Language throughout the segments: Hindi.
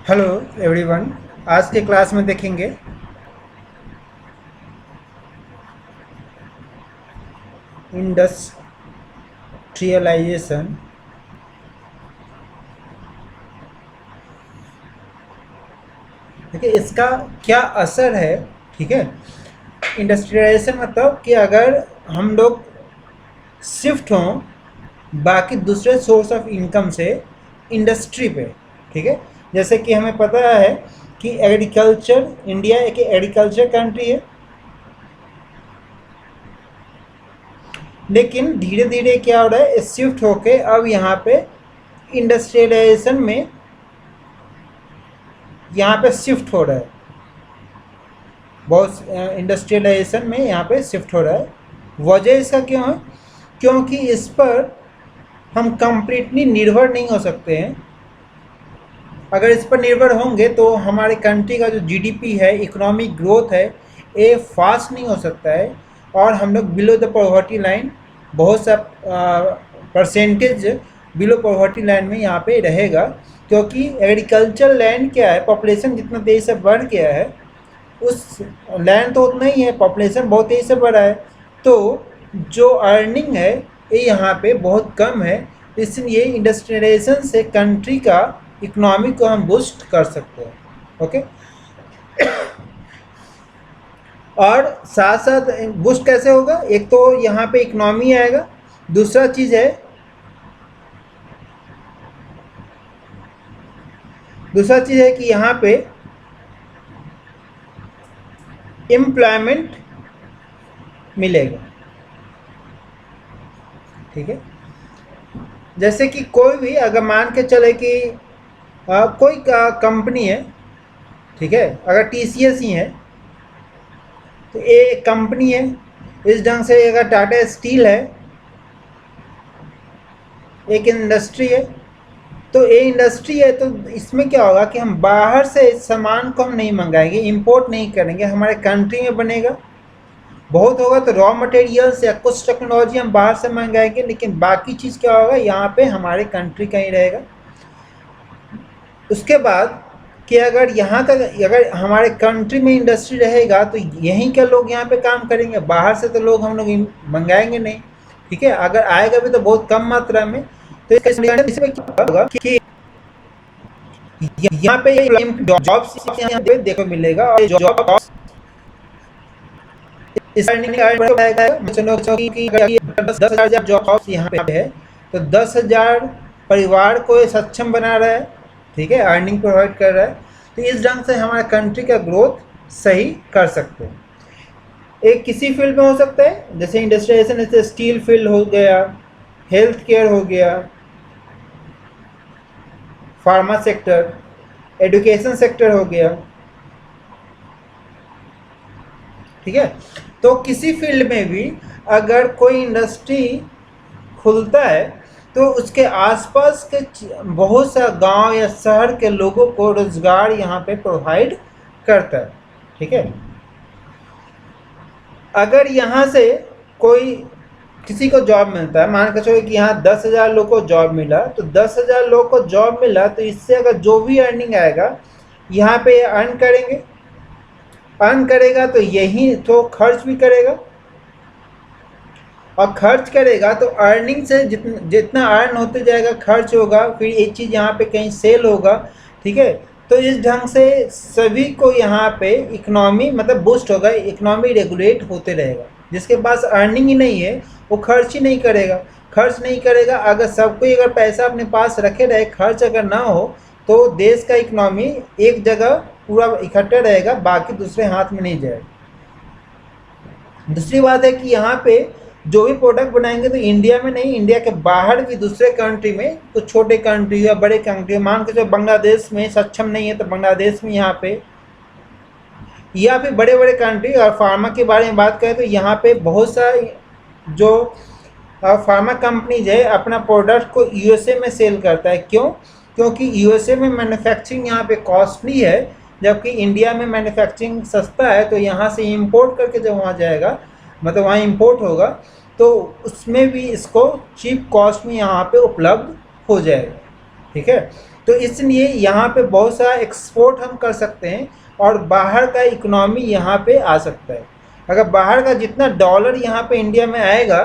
Hello everyone. आज के क्लास में देखेंगे इंडस्ट्रियलाइजेशन। ठीक है, इसका क्या असर है। ठीक है, इंडस्ट्रियलाइजेशन मतलब कि अगर हम लोग शिफ्ट हों बाकी दूसरे सोर्स ऑफ इनकम से इंडस्ट्री पे। ठीक है, जैसे कि हमें पता है कि एग्रीकल्चर, इंडिया एक एग्रीकल्चर कंट्री है, लेकिन धीरे धीरे क्या हो रहा है, शिफ्ट होके अब यहाँ पे इंडस्ट्रियलाइजेशन में यहाँ पे शिफ्ट हो रहा है। बहुत इंडस्ट्रियलाइजेशन में यहाँ पे शिफ्ट हो रहा है। वजह इसका क्यों है? क्योंकि इस पर हम कंप्लीटली निर्भर नहीं हो सकते हैं। अगर इस पर निर्भर होंगे तो हमारे कंट्री का जो जीडीपी है, इकोनॉमिक ग्रोथ है, ये फास्ट नहीं हो सकता है और हम लोग बिलो द पॉवर्टी लाइन, बहुत सा परसेंटेज बिलो पॉवर्टी लाइन में यहाँ पे रहेगा। क्योंकि एग्रीकल्चर लैंड क्या है, पॉपुलेशन जितना तेज़ी से बढ़ गया है, उस लैंड तो उतना ही है, पॉपुलेशन बहुत तेज़ी से बढ़ा है, तो जो अर्निंग है ये यहाँ पे बहुत कम है। इसलिए इंडस्ट्रियलाइजेशन से कंट्री का इकोनॉमी को हम बूस्ट कर सकते हैं। ओके, और साथ साथ बूस्ट कैसे होगा? एक तो यहाँ पे इकोनॉमी आएगा, दूसरा चीज़ है, कि यहाँ पे एम्प्लॉयमेंट मिलेगा। ठीक है, जैसे कि कोई भी अगर मान के चले कि कोई कंपनी है, ठीक है, अगर टीसीएस ही है तो ये एक कंपनी है। इस ढंग से अगर टाटा स्टील है, एक इंडस्ट्री है, तो ये इंडस्ट्री है, तो इसमें क्या होगा कि हम बाहर से सामान को हम नहीं मंगाएंगे, इंपोर्ट नहीं करेंगे, हमारे कंट्री में बनेगा। बहुत होगा तो रॉ मटेरियल्स या कुछ टेक्नोलॉजी हम बाहर से मंगाएंगे, लेकिन बाकी चीज़ क्या होगा, यहाँ पे हमारे कंट्री का ही रहेगा। उसके बाद कि अगर यहाँ तक, अगर हमारे कंट्री में इंडस्ट्री रहेगा तो यहीं के लोग यहाँ पे काम करेंगे, बाहर से तो लोग हम लोग मंगाएंगे नहीं। ठीक है, अगर आएगा भी तो बहुत कम मात्रा में। तो इसमें क्या होगा कि यहाँ पे जॉब्स देखो मिलेगा, और जॉब्स इस 10,000 जॉब्स यहाँ पे है, तो 10,000 परिवार को सक्षम बना रहा है। ठीक है, अर्निंग प्रोवाइड कर रहा है। तो इस ढंग से हमारे कंट्री का ग्रोथ सही कर सकते हैं। एक किसी फील्ड में हो सकता है, जैसे इंडस्ट्रियलाइजेशन, जैसे स्टील फील्ड हो गया, हेल्थ केयर हो गया, फार्मा सेक्टर, एजुकेशन सेक्टर हो गया। ठीक है, तो किसी फील्ड में भी अगर कोई इंडस्ट्री खुलता है तो उसके आसपास के बहुत सा गांव या शहर के लोगों को रोजगार यहाँ पे प्रोवाइड करता है। ठीक है, अगर यहाँ से कोई किसी को जॉब मिलता है, मान के चलो कि यहाँ 10,000 लोग को जॉब मिला, तो 10,000 लोग को जॉब मिला, तो इससे अगर जो भी अर्निंग आएगा यहाँ पे अर्न करेंगे, अर्न करेगा तो यही तो खर्च भी करेगा, और खर्च करेगा तो अर्निंग से जितना अर्न होते जाएगा खर्च होगा, फिर एक चीज़ यहाँ पे कहीं सेल होगा। ठीक है, तो इस ढंग से सभी को यहाँ पे इकोनॉमी मतलब बूस्ट होगा, इकोनॉमी रेगुलेट होते रहेगा। जिसके पास अर्निंग ही नहीं है वो खर्च ही नहीं करेगा, खर्च नहीं करेगा। अगर सबको अगर पैसा अपने पास रखे रहे, खर्च अगर ना हो, तो देश का इकोनॉमी एक जगह पूरा इकट्ठा रहेगा, बाकी दूसरे हाथ में नहीं जाएगा। दूसरी बात है कि यहाँ पे जो भी प्रोडक्ट बनाएंगे तो इंडिया में नहीं, इंडिया के बाहर भी दूसरे कंट्री में, कुछ छोटे कंट्री या बड़े कंट्री, मान के जो बांग्लादेश में सक्षम नहीं है तो बांग्लादेश में यहाँ पे, या फिर बड़े बड़े कंट्री। और फार्मा के बारे में बात करें तो यहाँ पे बहुत सा जो फार्मा कंपनीज है अपना प्रोडक्ट को यूएसए में सेल करता है। क्यों? क्योंकि यूएसए में मैन्युफैक्चरिंग यहाँ पे कॉस्टली है, जबकि इंडिया में मैन्युफैक्चरिंग सस्ता है। तो यहाँ से इंपोर्ट करके जब वहाँ जाएगा, मतलब वहाँ इंपोर्ट होगा, तो उसमें भी इसको चीप कॉस्ट में यहाँ पे उपलब्ध हो जाएगा। ठीक है। तो इसलिए यहाँ पे बहुत सारा एक्सपोर्ट हम कर सकते हैं और बाहर का इकोनॉमी यहाँ पे आ सकता है। अगर बाहर का जितना डॉलर यहाँ पे इंडिया में आएगा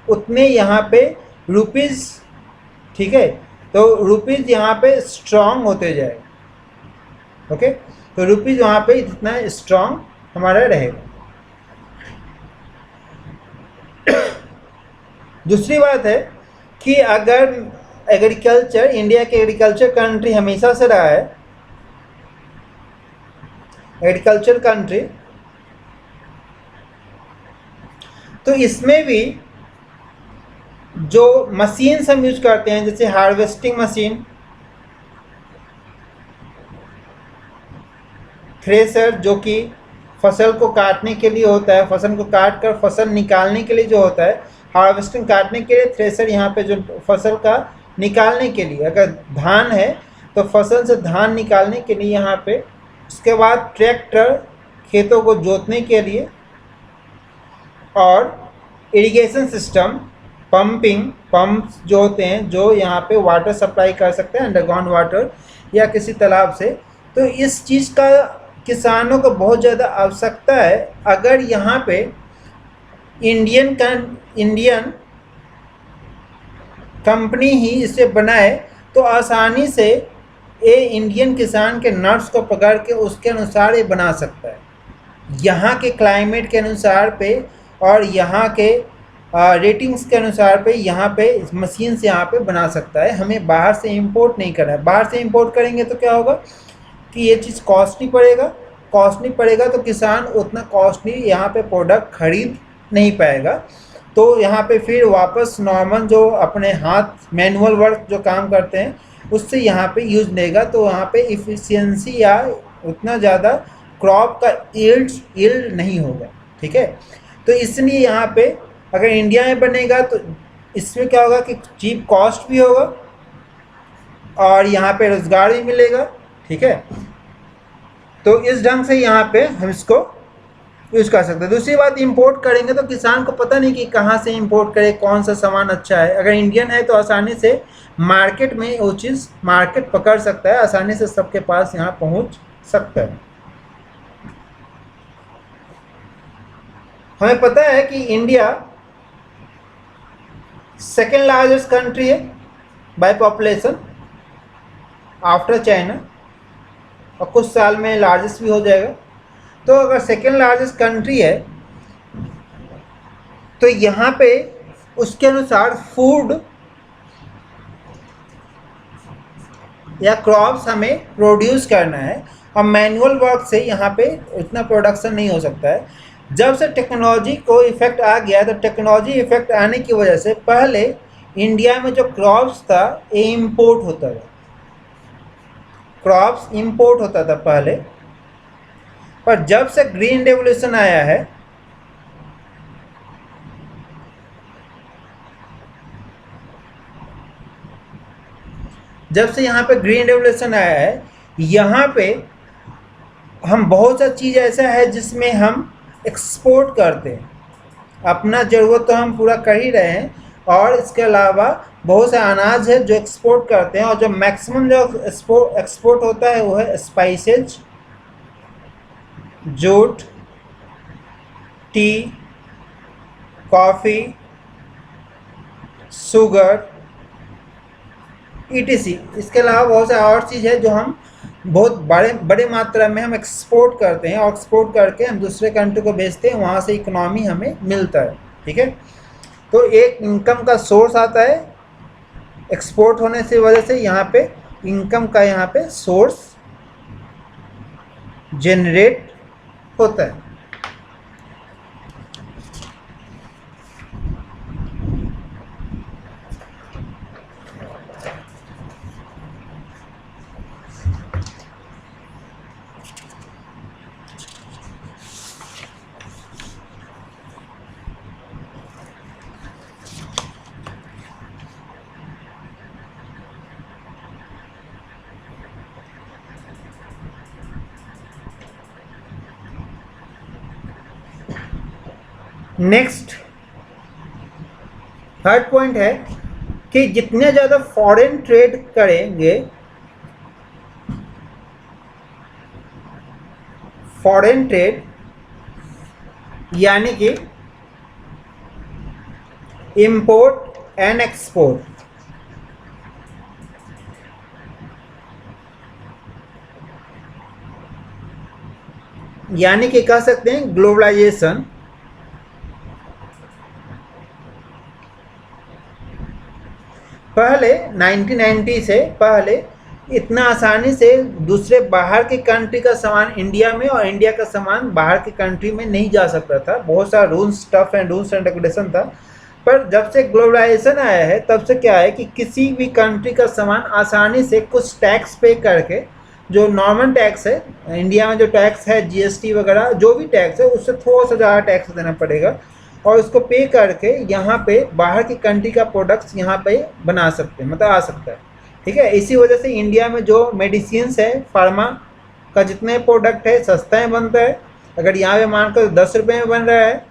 उतने यहाँ पे रुपीज़, ठीक है, तो रुपीज़ यहाँ पे स्ट्रांग होते जाएगा। ओके, तो रुपीज़ वहाँ पे जितना स्ट्रांग हमारा रहेगा। दूसरी बात है कि अगर एग्रीकल्चर, इंडिया के एग्रीकल्चर कंट्री हमेशा से रहा है, एग्रीकल्चर कंट्री, तो इसमें भी जो मशीन्स हम यूज करते हैं जैसे हार्वेस्टिंग मशीन, थ्रेसर जो कि फसल को काटने के लिए होता है, फसल को काट कर फसल निकालने के लिए जो होता है, हार्वेस्टिंग काटने के लिए, थ्रेसर यहाँ पे जो फसल का निकालने के लिए, अगर धान है तो फसल से धान निकालने के लिए यहाँ पे, उसके बाद ट्रैक्टर खेतों को जोतने के लिए, और इरिगेशन सिस्टम, पंप्स जो होते हैं जो यहाँ पे वाटर सप्लाई कर सकते हैं अंडरग्राउंड वाटर या किसी तालाब से। तो इस चीज़ का किसानों को बहुत ज़्यादा आवश्यकता है। अगर यहाँ पे इंडियन कंपनी ही इसे बनाए तो आसानी से ये इंडियन किसान के नट्स को पकड़ के उसके अनुसार ये बना सकता है, यहाँ के क्लाइमेट के अनुसार पे और यहाँ के रेटिंग्स के अनुसार पे यहाँ पे मशीन से यहाँ पे बना सकता है। हमें बाहर से इंपोर्ट नहीं करना है। बाहर से इंपोर्ट करेंगे तो क्या होगा कि ये चीज़ कॉस्टली पड़ेगा तो किसान उतना कॉस्टली यहाँ पे प्रोडक्ट खरीद नहीं पाएगा। तो यहाँ पे फिर वापस नॉर्मल जो अपने हाथ मैनुअल वर्क जो काम करते हैं उससे यहाँ पे यूज लेगा, तो यहाँ पे इफ़िशियंसी या उतना ज़्यादा क्रॉप का यील्ड नहीं होगा। ठीक है, तो इसलिए यहाँ पे अगर इंडिया में बनेगा तो इसमें क्या होगा कि चीप कॉस्ट भी होगा और यहाँ पे रोज़गार भी मिलेगा। ठीक है, तो इस ढंग से यहाँ पे हम इसको यूज़ कर सकते हैं। दूसरी बात, इंपोर्ट करेंगे तो किसान को पता नहीं कि कहाँ से इंपोर्ट करे, कौन सा सामान अच्छा है। अगर इंडियन है तो आसानी से मार्केट में वो चीज़ मार्केट पकड़ सकता है, आसानी से सबके पास यहाँ पहुँच सकता है। हमें पता है कि इंडिया सेकेंड लार्जेस्ट कंट्री है बाय पॉपुलेशन आफ्टर चाइना, और कुछ साल में लार्जेस्ट भी हो जाएगा। तो अगर सेकेंड लार्जेस्ट कंट्री है तो यहाँ पे उसके अनुसार फूड या क्रॉप्स हमें प्रोड्यूस करना है, और मैनुअल वर्क से यहाँ पे उतना प्रोडक्शन नहीं हो सकता है। जब से टेक्नोलॉजी को इफेक्ट आ गया, तो टेक्नोलॉजी इफेक्ट आने की वजह से पहले इंडिया में जो क्रॉप्स था ये इंपोर्ट होता था, क्रॉप्स इंपोर्ट होता था पहले। पर जब से ग्रीन रेवोल्यूशन आया है, जब से यहाँ पे ग्रीन रेवोल्यूशन आया है, यहाँ पे हम बहुत सा चीज़ ऐसा है जिसमें हम एक्सपोर्ट करते हैं। अपना ज़रूरत तो हम पूरा कर ही रहे हैं, और इसके अलावा बहुत से अनाज है जो एक्सपोर्ट करते हैं, और जो मैक्सिमम जो एक्सपोर्ट होता है वो है spices, jute, T, coffee, sugar, ETC। इसके अलावा बहुत से और चीज़ है जो हम बहुत बड़े मात्रा में हम एक्सपोर्ट करते हैं, और एक्सपोर्ट करके हम दूसरे कंट्री को बेचते हैं, वहाँ से इकोनॉमी हमें मिलता है। ठीक है, तो एक इनकम का सोर्स आता है एक्सपोर्ट होने से वजह से, यहाँ पे इनकम का यहाँ पे सोर्स जनरेट होता है। नेक्स्ट थर्ड पॉइंट है कि जितने ज़्यादा फॉरेन ट्रेड करेंगे, फॉरेन ट्रेड यानी कि इंपोर्ट एंड एक्सपोर्ट, यानी कि कह सकते हैं ग्लोबलाइजेशन, पहले 1990 से पहले इतना आसानी से दूसरे बाहर के कंट्री का सामान इंडिया में और इंडिया का सामान बाहर के कंट्री में नहीं जा सकता था। बहुत सारा rules, tough and rules and regulation था। पर जब से ग्लोबलाइजेशन आया है तब से क्या है कि किसी भी कंट्री का सामान आसानी से कुछ टैक्स पे करके, जो नॉर्मल टैक्स है इंडिया में, जो टैक्स है जीएसटी वगैरह जो भी टैक्स है उससे थोड़ा सा ज़्यादा टैक्स देना पड़ेगा, और उसको पे करके यहाँ पे बाहर की कंट्री का प्रोडक्ट्स यहाँ पे बना सकते हैं, मतलब आ सकता है। ठीक है, इसी वजह से इंडिया में जो मेडिसिन्स है, फार्मा का जितने प्रोडक्ट है सस्ता में बनता है। अगर यहाँ पे मानकर 10 रुपये में बन रहा है,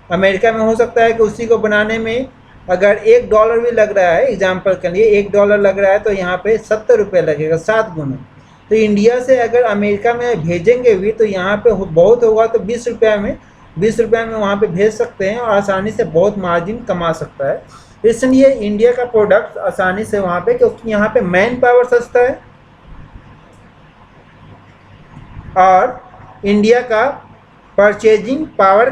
अमेरिका में हो सकता है कि उसी को बनाने में अगर $1 भी लग रहा है, एग्जाम्पल के लिए $1 लग रहा है तो यहाँ पे 70 रुपये लगेगा, 7 गुना। तो इंडिया से अगर अमेरिका में भेजेंगे भी तो यहाँ पे बहुत होगा तो 20 रुपये में वहाँ पे भेज सकते हैं और आसानी से बहुत मार्जिन कमा सकता है। इसलिए इंडिया का प्रोडक्ट आसानी से वहाँ पे, क्योंकि यहाँ पे मैन पावर सस्ता है और इंडिया का परचेजिंग पावर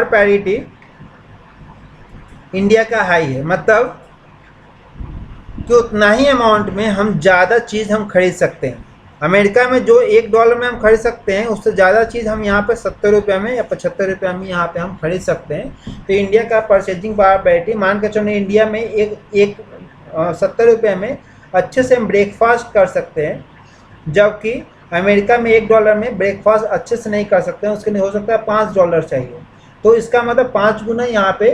पैरिटी इंडिया का हाई है, मतलब कि उतना ही अमाउंट में हम ज़्यादा चीज़ हम खरीद सकते हैं। अमेरिका में जो $1 में हम खरीद सकते हैं उससे ज़्यादा चीज़ हम यहाँ पे 70 रुपये में या 75 रुपये में यहाँ पे हम खरीद सकते हैं। तो इंडिया का परचेजिंग पावर पैरिटी, मान के चलो इंडिया में एक 70 रुपये में अच्छे से हम ब्रेकफास्ट कर सकते हैं, जबकि अमेरिका में $1 में ब्रेकफास्ट अच्छे से नहीं कर सकते हैं, उसके लिए हो सकता है $5 चाहिए। तो इसका मतलब 5 गुना यहाँ पे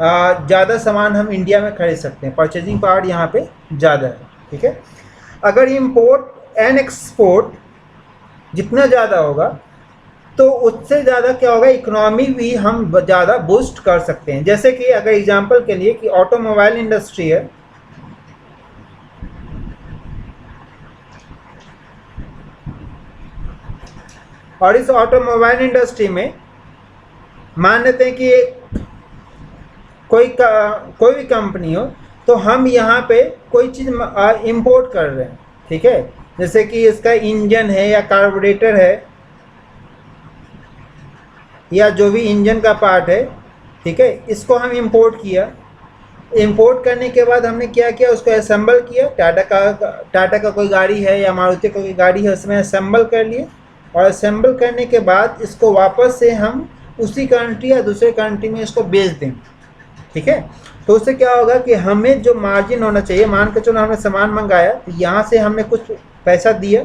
ज़्यादा सामान हम इंडिया में खरीद सकते हैं, परचेजिंग पावर यहाँ पे ज़्यादा है। ठीक है, अगर इम्पोर्ट एंड एक्सपोर्ट जितना ज़्यादा होगा तो उससे ज़्यादा क्या होगा, इकोनॉमी भी हम ज़्यादा बूस्ट कर सकते हैं। जैसे कि अगर एग्जांपल के लिए कि ऑटोमोबाइल इंडस्ट्री है, और इस ऑटोमोबाइल इंडस्ट्री में मान लेते हैं कि कोई भी कंपनी हो, तो हम यहाँ पे कोई चीज़ इंपोर्ट कर रहे हैं। ठीक है, जैसे कि इसका इंजन है या कार्बोरेटर है या जो भी इंजन का पार्ट है, ठीक है, इसको हम इंपोर्ट किया। इंपोर्ट करने के बाद हमने क्या किया, उसको असेंबल किया। टाटा का कोई गाड़ी है या मारुति का कोई गाड़ी है, उसमें असेंबल कर लिए, और असेंबल करने के बाद इसको वापस से हम उसी कंट्री या दूसरे कंट्री में इसको बेच दें। ठीक है, तो उससे क्या होगा कि हमें जो मार्जिन होना चाहिए, मान के चलो हमने सामान मंगाया तो यहाँ से हमने कुछ पैसा दिया,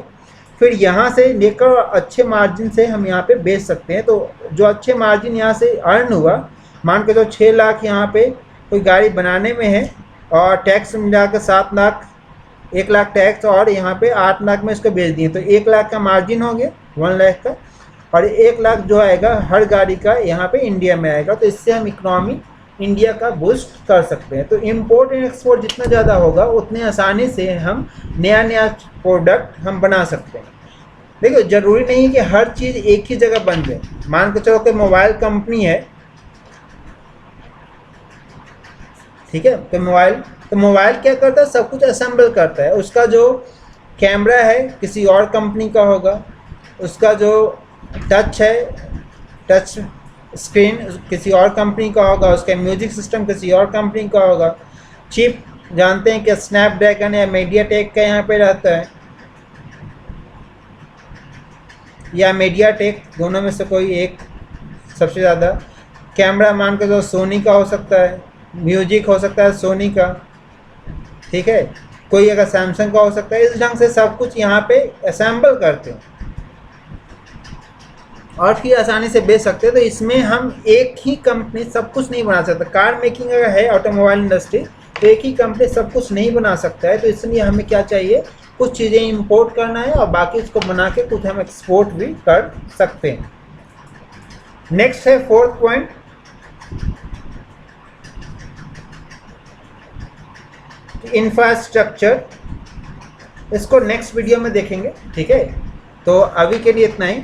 फिर यहाँ से लेकर अच्छे मार्जिन से हम यहाँ पे बेच सकते हैं। तो जो अच्छे मार्जिन यहाँ से अर्न हुआ, मान के चलो 6 लाख यहाँ पे कोई गाड़ी बनाने में है और टैक्स मिला के 7 लाख, 1 लाख टैक्स, और यहाँ पे 8 लाख में इसको बेच दिए, तो 1 लाख का मार्जिन हो गया, 1 लाख का, और 1 लाख जो आएगा हर गाड़ी का यहाँ पे इंडिया में आएगा। तो इससे हम इकोनॉमी इंडिया का बूस्ट कर सकते हैं। तो इंपोर्ट एंड एक्सपोर्ट जितना ज़्यादा होगा उतने आसानी से हम नया प्रोडक्ट हम बना सकते हैं। देखो, ज़रूरी नहीं है कि हर चीज़ एक ही जगह बन जाए। मान के चलो कि मोबाइल कंपनी है, ठीक है, तो मोबाइल क्या करता है, सब कुछ असेंबल करता है। उसका जो कैमरा है किसी और कंपनी का होगा, उसका जो टच स्क्रीन किसी और कंपनी का होगा, उसका म्यूजिक सिस्टम किसी और कंपनी का होगा। चिप जानते हैं कि स्नैपड्रैगन या मीडियाटेक का यहाँ पे रहता है, या मीडियाटेक, दोनों में से कोई एक सबसे ज़्यादा। कैमरा मान के जो सोनी का हो सकता है, म्यूजिक हो सकता है सोनी का, ठीक है, कोई अगर सैमसंग का हो सकता है। इस ढंग से सब कुछ यहाँ पे असेंबल करते हैं और फिर आसानी से बेच सकते हैं। तो इसमें हम एक ही कंपनी सब कुछ नहीं बना सकता। कार मेकिंग अगर है ऑटोमोबाइल इंडस्ट्री, तो एक ही कंपनी सब कुछ नहीं बना सकता है। तो इसलिए हमें क्या चाहिए, कुछ चीज़ें इंपोर्ट करना है और बाकी इसको बना के कुछ हम एक्सपोर्ट भी कर सकते हैं। नेक्स्ट है फोर्थ पॉइंट, इंफ्रास्ट्रक्चर। इसको नेक्स्ट वीडियो में देखेंगे, ठीक है। तो अभी के लिए इतना ही।